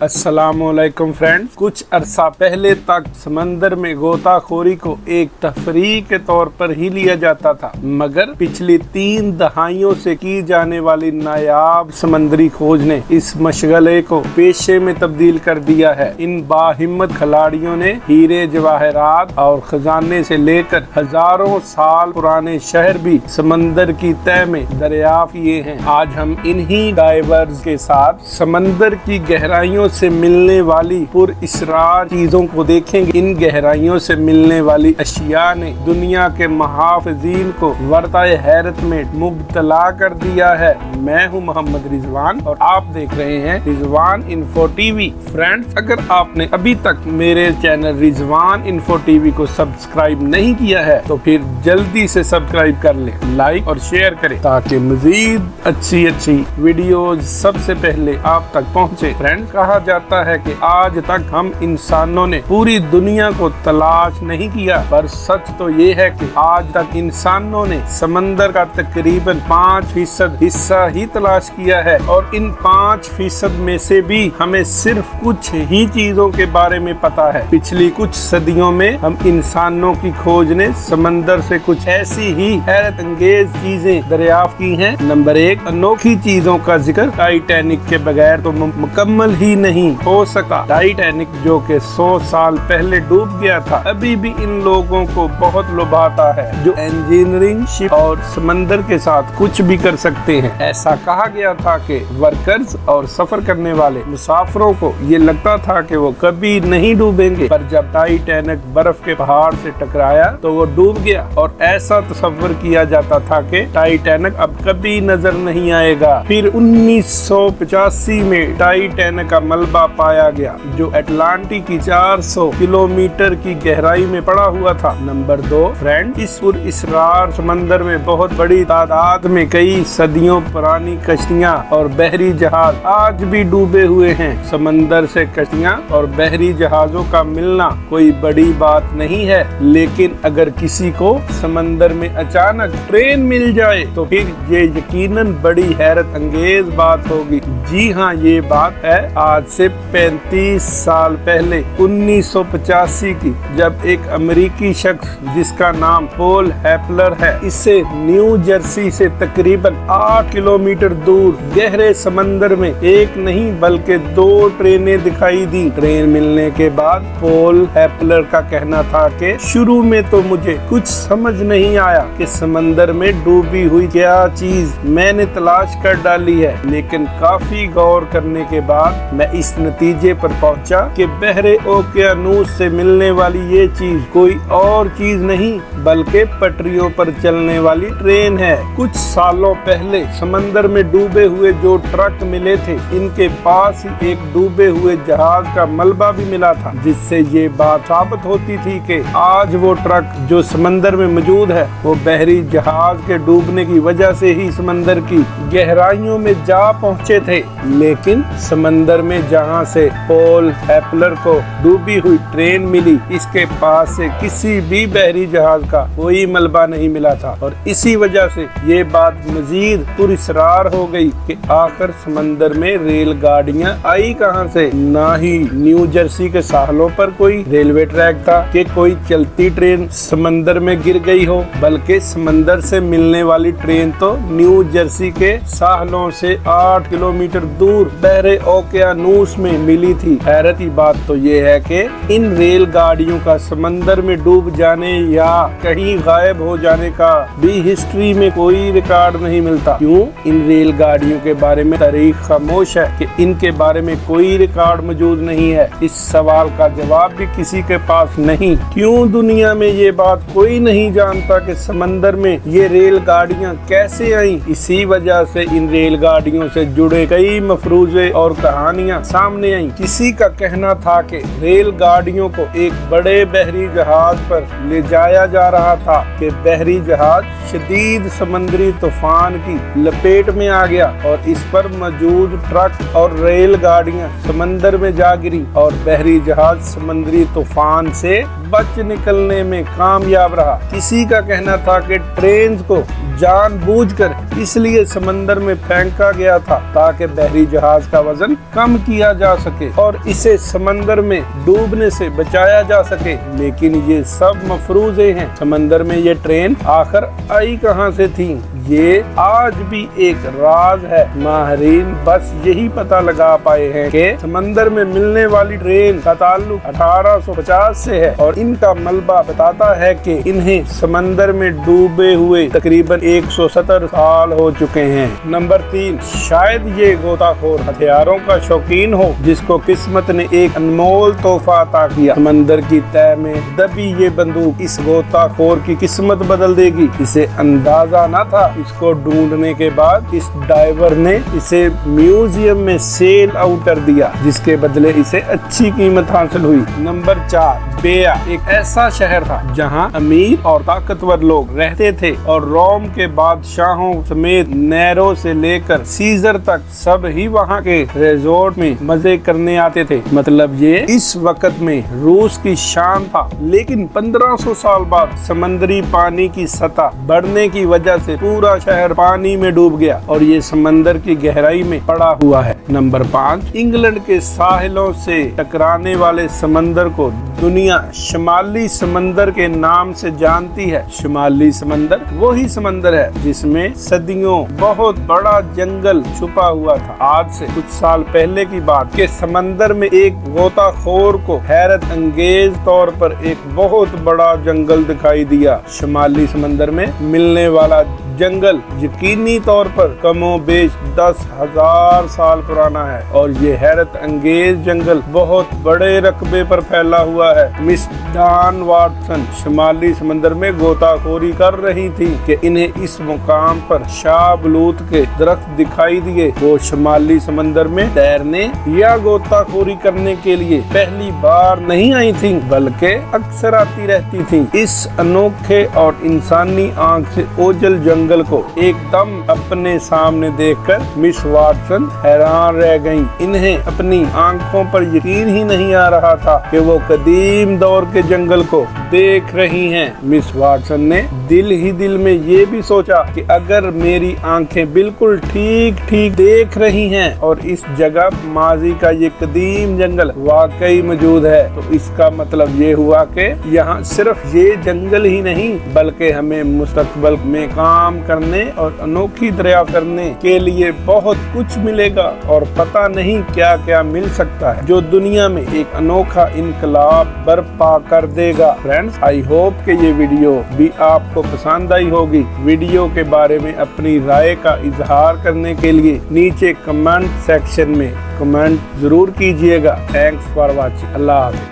अस्सलामुअलैकुम फ्रेंड्स। कुछ अरसा पहले तक समंदर में गोताखोरी को एक तफरीह के तौर पर ही लिया जाता था, मगर पिछली 3 दहाइयों से की जाने वाली नायाब समंदरी खोज ने इस मशगले को पेशे में तब्दील कर दिया है। इन बाहिम्मत खिलाड़ियों ने हीरे जवाहरात और खजाने से लेकर हजारों साल पुराने शहर भी समंदर की तह में दरियाफ्त किए हैं। आज हम इन्हीं डाइवर्स के साथ समंदर की गहराइयों से मिलने वाली पुरअसरार चीजों को देखेंगे। इन गहराइयों से मिलने वाली अशिया ने दुनिया के मुहाफिजीन को वर्ताए हैरत में मुब्तला कर दिया है। मैं हूं मोहम्मद रिजवान और आप देख रहे हैं रिजवान इन्फो टीवी। फ्रेंड्स, अगर आपने अभी तक मेरे चैनल रिजवान इन्फो टीवी को सब्सक्राइब नहीं किया है तो फिर जल्दी से सब्सक्राइब कर ले, लाइक और शेयर करें ताकि मजीद अच्छी वीडियोज सबसे पहले आप तक पहुंचे। फ्रेंड्स, कहा जाता है कि आज तक हम इंसानों ने पूरी दुनिया को तलाश नहीं किया, पर सच तो ये है कि आज तक इंसानों ने समंदर का तकरीबन 5% हिस्सा ही तलाश किया है और इन 5% में से भी हमें सिर्फ कुछ ही चीजों के बारे में पता है। पिछली कुछ सदियों में हम इंसानों की खोज ने समंदर से कुछ ऐसी ही हैरत अंगेज चीजें दरियाफ्त की हैं। नंबर 1, अनोखी चीजों का जिक्र टाइटैनिक के बगैर तो मुकम्मल ही नहीं हो सका। टाइटैनिक जो कि 100 साल पहले डूब गया था, अभी भी इन लोगों को बहुत लुभाता है जो इंजीनियरिंग शिप और समंदर के साथ कुछ भी कर सकते हैं। ऐसा कहा गया था कि वर्कर्स और सफर करने वाले मुसाफिरों को ये लगता था कि वो कभी नहीं डूबेंगे, पर जब टाइटैनिक बर्फ के पहाड़ से टकराया तो वो डूब गया और ऐसा तस्वर किया जाता था कि टाइटैनिक अब कभी नजर नहीं आएगा। फिर 1985 में टाइटैनिक का मलबा पाया गया जो अटलांटिक की 400 किलोमीटर की गहराई में पड़ा हुआ था। नंबर 2, फ्रेंड, इस पुरअसरार समंदर में बहुत बड़ी तादाद में कई सदियों पुरानी कश्तियां और बहरी जहाज आज भी डूबे हुए हैं। समंदर से कश्तियां और बहरी जहाजों का मिलना कोई बड़ी बात नहीं है, लेकिन अगर किसी को समंदर में अचानक ट्रेन मिल जाए तो फिर ये यकीनन बड़ी हैरत अंगेज बात होगी। जी हाँ, ये बात है आज से 35 साल पहले 1985 की, जब एक अमेरिकी शख्स जिसका नाम पॉल हैपलर है, इसे न्यू जर्सी से तकरीबन 8 किलोमीटर दूर गहरे समंदर में एक नहीं बल्कि 2 ट्रेनें दिखाई दी। ट्रेन मिलने के बाद पॉल हैपलर का कहना था कि शुरू में तो मुझे कुछ समझ नहीं आया कि समंदर में डूबी हुई क्या चीज मैंने तलाश कर डाली है, लेकिन काफी गौर करने के बाद मैं इस नतीजे पर पहुंचा कि बहरे ओकेयानूस से मिलने वाली ये चीज कोई और चीज नहीं बल्कि पटरियों पर चलने वाली ट्रेन है। कुछ सालों पहले समंदर में डूबे हुए जो ट्रक मिले थे, इनके पास ही एक डूबे हुए जहाज का मलबा भी मिला था, जिससे ये बात साबित होती थी कि आज वो ट्रक जो समंदर में मौजूद है वो बहरी जहाज के डूबने की वजह से ही समंदर की गहराइयों में जा पहुंचे थे। लेकिन समंदर में जहां से पॉल हैपलर को डूबी हुई ट्रेन मिली, इसके पास से किसी भी बहरी जहाज का कोई मलबा नहीं मिला था और इसी वजह से ये बात मजीद पुरअसरार हो गई कि आखिर समंदर में रेलगाड़ियां आई कहां से। ना ही न्यू जर्सी के साहलों पर कोई रेलवे ट्रैक था कि कोई चलती ट्रेन समंदर में गिर गई हो, बल्कि समंदर से मिलने वाली ट्रेन तो न्यू जर्सी के साहलों से 8 किलोमीटर दूर बहरे ओकेयानूस में मिली थी। हैरत की बात तो ये है कि इन रेलगाड़ियों का समंदर में डूब जाने या कहीं गायब हो जाने का भी हिस्ट्री में कोई रिकॉर्ड नहीं मिलता। क्यों इन रेलगाड़ियों के बारे में तारीख खामोश है कि इनके बारे में कोई रिकॉर्ड मौजूद नहीं है? इस सवाल का जवाब भी किसी के पास नहीं। क्यों दुनिया में ये बात कोई नहीं जानता कि समंदर में ये रेलगाड़ियां कैसे आई? इसी वजह से इन रेलगाड़ियों से जुड़े कई मफरूजे और कहानियां सामने आई। किसी का कहना था कि रेलगाड़ियों को एक बड़े बहरी जहाज पर ले जाया जा रहा था कि बहरी जहाज शदीद समंदरी तूफान की लपेट में आ गया और इस पर मौजूद ट्रक और रेलगाड़ियां समंदर में जा गिरी और बहरी जहाज समंदरी तूफान से बच निकलने में कामयाब रहा। किसी का कहना था कि ट्रेन को जानबूझकर इसलिए समंदर में फेंका गया था ताकि बहरी जहाज का वजन कम किया जा सके और इसे समंदर में डूबने से बचाया जा सके, लेकिन ये सब मफरूज़े हैं। समंदर में ये ट्रेन आखिर आई कहां से थी, ये आज भी एक राज है। माहिरीन बस यही पता लगा पाए हैं कि समंदर में मिलने वाली ट्रेन का ताल्लुक 1850 से है और इनका मलबा बताता है कि इन्हें समंदर में डूबे हुए तकरीबन 170 साल हो चुके हैं। नंबर 3, शायद ये गोताखोर हथियारों का शौकीन हो जिसको किस्मत ने एक अनमोल तोहफा अता किया। समंदर की तह में दबी ये बंदूक इस गोताखोर की किस्मत बदल देगी। इसे अंदाजा न था। इसको ढूंढने के बाद इस डाइवर ने इसे म्यूजियम में सेल आउट कर दिया, जिसके बदले इसे अच्छी कीमत हासिल हुई। नंबर 4, बेया एक ऐसा शहर था जहां अमीर और ताकतवर लोग रहते थे और रोम के बादशाहों समेत नेरो से लेकर सीजर तक सब ही वहां के रिजॉर्ट में मजे करने आते थे। मतलब ये इस वक्त में रूस की शान था, लेकिन 1500 साल बाद समंदरी पानी की सतह बढ़ने की वजह से पूरा शहर पानी में डूब गया और ये समंदर की गहराई में पड़ा हुआ है। नंबर 5, इंग्लैंड के साहिलों से टकराने वाले समंदर को दुनिया शिमाली समंदर के नाम से जानती है। शिमाली समंदर वही समंदर है जिसमें सदियों बहुत बड़ा जंगल छुपा हुआ था। आज से कुछ साल पहले की बात के समंदर में एक गोताखोर को हैरत अंगेज तौर पर एक बहुत बड़ा जंगल दिखाई दिया। शिमाली समंदर में मिलने वाला जंगल यकीनी तौर पर कमोबेश 10,000 साल पुराना है और ये हैरत अंगेज जंगल बहुत बड़े रकबे पर फैला हुआ है। मिस डान वाटसन शिमाली समंदर में गोताखोरी कर रही थी कि इन्हें इस मुकाम पर शाहबलूत के दरख्त दिखाई दिए। वो शिमाली समंदर में तैरने या गोताखोरी करने के लिए पहली बार नहीं आई थी, बल्कि अक्सर आती रहती थी। इस अनोखे और इंसानी आंख से ओझल जंगल को एकदम अपने सामने देखकर मिस वाटसन हैरान रह गईं। इन्हें अपनी आंखों पर यकीन ही नहीं आ रहा था कि वो कदीम दौर के जंगल को देख रही हैं। मिस वाटसन ने दिल ही दिल में ये भी सोचा कि अगर मेरी आंखें बिल्कुल ठीक ठीक देख रही हैं और इस जगह माजी का ये कदीम जंगल वाकई मौजूद है, तो इसका मतलब ये हुआ कि यहाँ सिर्फ ये जंगल ही नहीं बल्कि हमें मुस्तकबिल में काम करने और अनोखी दरियाफ्त करने के लिए बहुत कुछ मिलेगा और पता नहीं क्या क्या मिल सकता है जो दुनिया में एक अनोखा इनकलाब बर्पा कर देगा। फ्रेंड्स, आई होप कि ये वीडियो भी आपको पसंद आई होगी। वीडियो के बारे में अपनी राय का इजहार करने के लिए नीचे कमेंट सेक्शन में कमेंट जरूर कीजिएगा। Thanks for watching. अल्लाह हाफ़िज़।